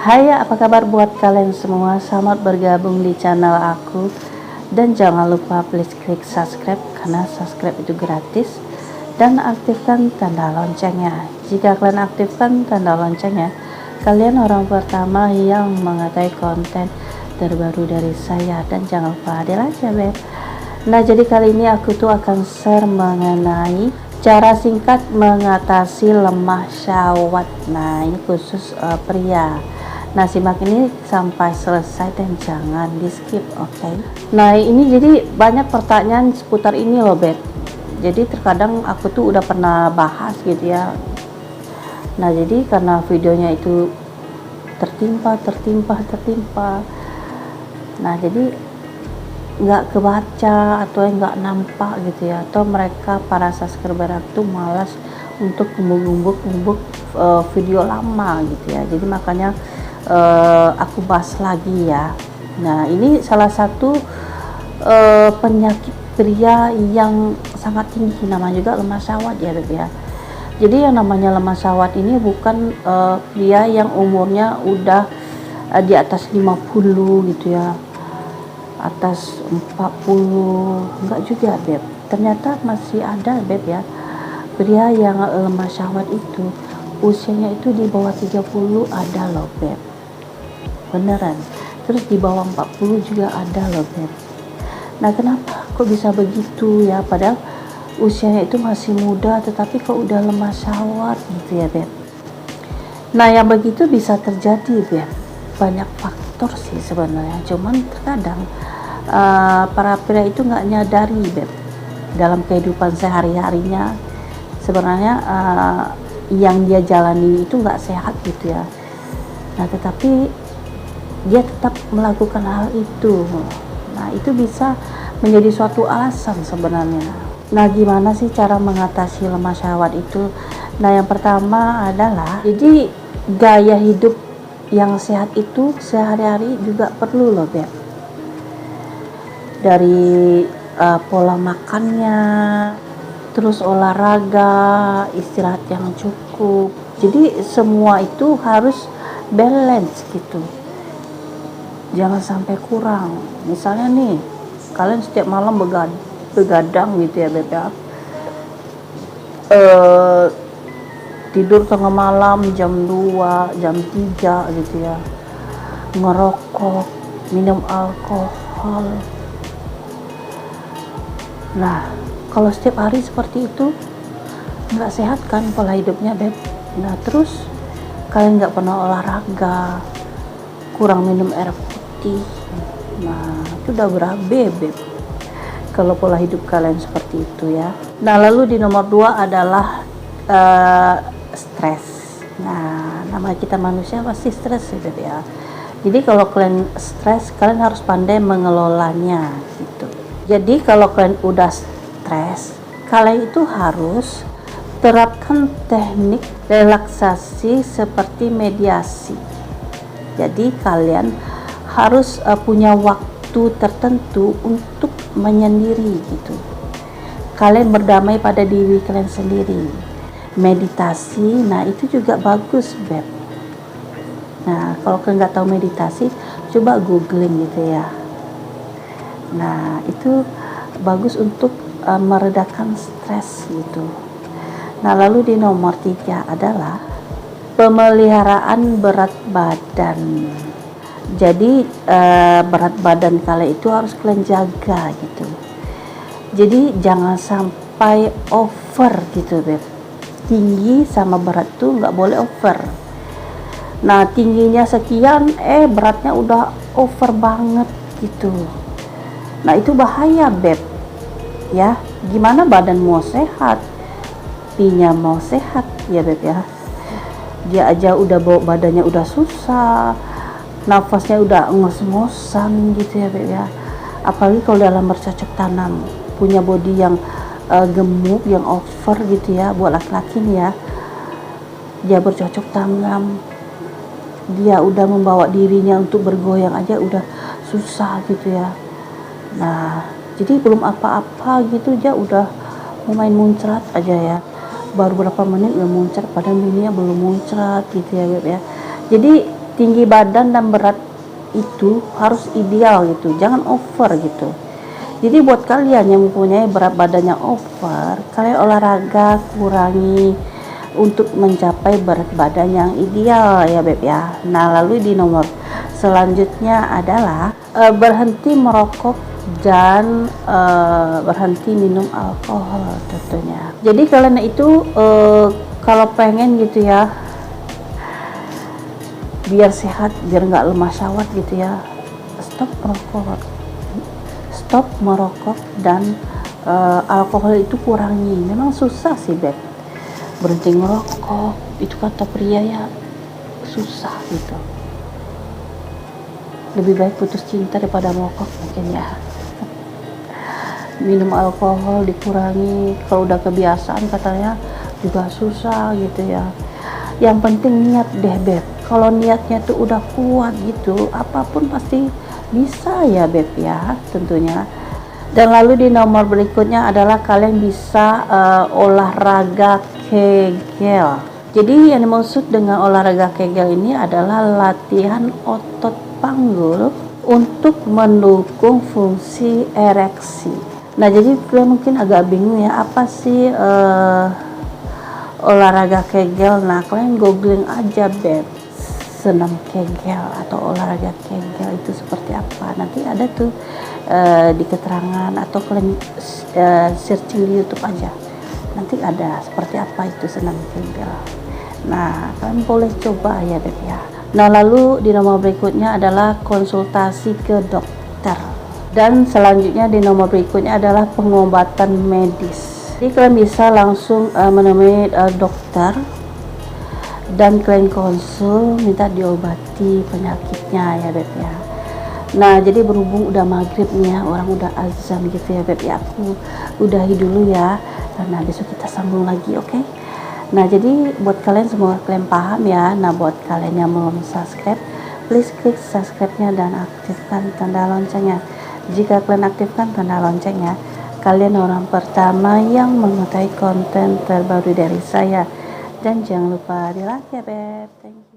Hai, apa kabar buat kalian semua? Selamat bergabung di channel aku. Dan jangan lupa please klik subscribe karena subscribe itu gratis. Dan aktifkan tanda loncengnya. Jika kalian aktifkan tanda loncengnya, kalian orang pertama yang mengetahui konten terbaru dari saya. Dan jangan lupa hadir aja, Beb. Nah, jadi kali ini aku tuh akan share mengenai cara singkat mengatasi lemah syahwat. Nah, ini khusus pria. Nah, simak ini sampai selesai dan jangan di skip, oke? Nah, ini jadi banyak pertanyaan seputar ini loh, Beb. Jadi terkadang aku tuh udah pernah bahas gitu ya. Nah, jadi karena videonya itu tertimpa. Nah, jadi nggak kebaca atau nggak nampak gitu ya, atau mereka para subscriber tuh malas untuk ngumbuk video lama gitu ya. Jadi makanya aku bahas lagi ya. Nah, ini salah satu penyakit pria yang sangat tinggi, namanya juga lemah syahwat ya, Beb ya. Jadi yang namanya lemah syahwat ini bukan pria yang umurnya udah di atas 50 gitu ya, atas 40, enggak juga, Beb. Ternyata masih ada, Beb ya, pria yang lemah syahwat itu usianya itu di bawah 30 ada loh, Beb. Beneran. Terus di bawah 40 juga ada loh, Beb. Nah, kenapa kok bisa begitu ya, padahal usianya itu masih muda tetapi kok udah lemah syahwat gitu ya, Beb. Nah, yang begitu bisa terjadi, Beb, banyak faktor sih sebenarnya, cuman terkadang para pria itu nggak nyadari, Beb, dalam kehidupan sehari-harinya sebenarnya yang dia jalani itu nggak sehat gitu ya. Nah, tetapi dia tetap melakukan hal itu. Nah, itu bisa menjadi suatu alasan sebenarnya. Nah, gimana sih cara mengatasi lemah syahwat itu? Nah, yang pertama adalah, jadi gaya hidup yang sehat itu sehari-hari juga perlu loh, Beb. Dari pola makannya, terus olahraga, istirahat yang cukup. Jadi semua itu harus balance gitu. Jangan sampai kurang. Misalnya nih, kalian setiap malam begadang gitu ya, Beb ya. Tidur tengah malam jam 2, jam 3 gitu ya. Ngerokok, minum alkohol. Nah, kalau setiap hari seperti itu nggak sehat kan pola hidupnya, Beb. Nah, terus kalian nggak pernah olahraga, kurang minum air putih. Nah, itu udah berabe, Beb, kalau pola hidup kalian seperti itu ya. Nah, lalu di nomor 2 adalah stres. Nah, namanya kita manusia pasti stres ya, Beb ya. Jadi kalau kalian stres, kalian harus pandai mengelolanya gitu. Jadi kalau kalian udah stres, kalian itu harus terapkan teknik relaksasi seperti mediasi. Jadi kalian harus punya waktu tertentu untuk menyendiri gitu. Kalian berdamai pada diri kalian sendiri. Meditasi, nah itu juga bagus, Beb. Nah, kalau kalian nggak tahu meditasi, coba googling gitu ya. Nah, itu bagus untuk meredakan stres gitu. Nah, lalu di nomor 3 adalah pemeliharaan berat badan. Jadi berat badan kalian itu harus kalian jaga gitu. Jadi jangan sampai over gitu, Beb. Tinggi sama berat tuh nggak boleh over. Nah, tingginya sekian, beratnya udah over banget gitu. Nah, itu bahaya, Beb. Ya, gimana badan mau sehat, pinya mau sehat ya, Beb ya. Dia aja udah bawa badannya udah susah, nafasnya udah ngos-ngosan gitu ya, Beb ya. Apalagi kalau dalam bercocok tanam, punya body yang gemuk, yang over gitu ya, buat laki-laki nih ya. Dia bercocok tanam, dia udah membawa dirinya untuk bergoyang aja udah susah gitu ya. Nah, jadi belum apa-apa gitu dia udah mau main muncrat aja ya. Baru berapa menit udah muncrat, padahal mininya belum muncrat gitu ya, Beb ya. Jadi tinggi badan dan berat itu harus ideal gitu, jangan over gitu. Jadi buat kalian yang mempunyai berat badannya over, kalian olahraga kurangi untuk mencapai berat badan yang ideal ya Beb ya. Nah, lalu di nomor selanjutnya adalah berhenti merokok dan berhenti minum alkohol tentunya. Jadi kalian itu kalau pengen gitu ya, biar sehat, biar nggak lemah syawat gitu ya, stop merokok dan alkohol itu kurangi. Memang susah sih Beb, berhenti ngerokok itu kata pria ya susah gitu. Lebih baik putus cinta daripada merokok mungkin ya. Minum alkohol dikurangi, kalau udah kebiasaan katanya juga susah gitu ya. Yang penting niat deh Beb, kalau niatnya tuh udah kuat gitu, apapun pasti bisa ya Beb ya tentunya. Dan lalu di nomor berikutnya adalah kalian bisa olahraga Kegel. Jadi yang dimaksud dengan olahraga Kegel ini adalah latihan otot panggul untuk mendukung fungsi ereksi. Nah, jadi kalian mungkin agak bingung ya, apa sih olahraga Kegel? Nah, kalian googling aja Beb, senam Kegel atau olahraga Kegel itu seperti apa. Nanti ada tuh di keterangan, atau kalian searching di YouTube aja. Nanti ada seperti apa itu senam Kegel. Nah, kalian boleh coba ya Beb ya. Nah, lalu di nomor berikutnya adalah konsultasi ke dokter. Dan selanjutnya di nomor berikutnya adalah pengobatan medis. Jadi kalian bisa langsung menemui dokter dan kalian konsul, minta diobati penyakitnya ya Beb ya. Nah, jadi berhubung udah maghrib nih ya, orang udah azan gitu ya Beb ya, aku udahi dulu ya, karena besok kita sambung lagi, oke? Nah, jadi buat kalian semua, kalian paham ya. Nah, buat kalian yang belum subscribe, please klik subscribe-nya dan aktifkan tanda loncengnya. Jika kalian aktifkan tanda loncengnya, kalian orang pertama yang mengetahui konten terbaru dari saya. Dan jangan lupa di like ya Beb. Thank you.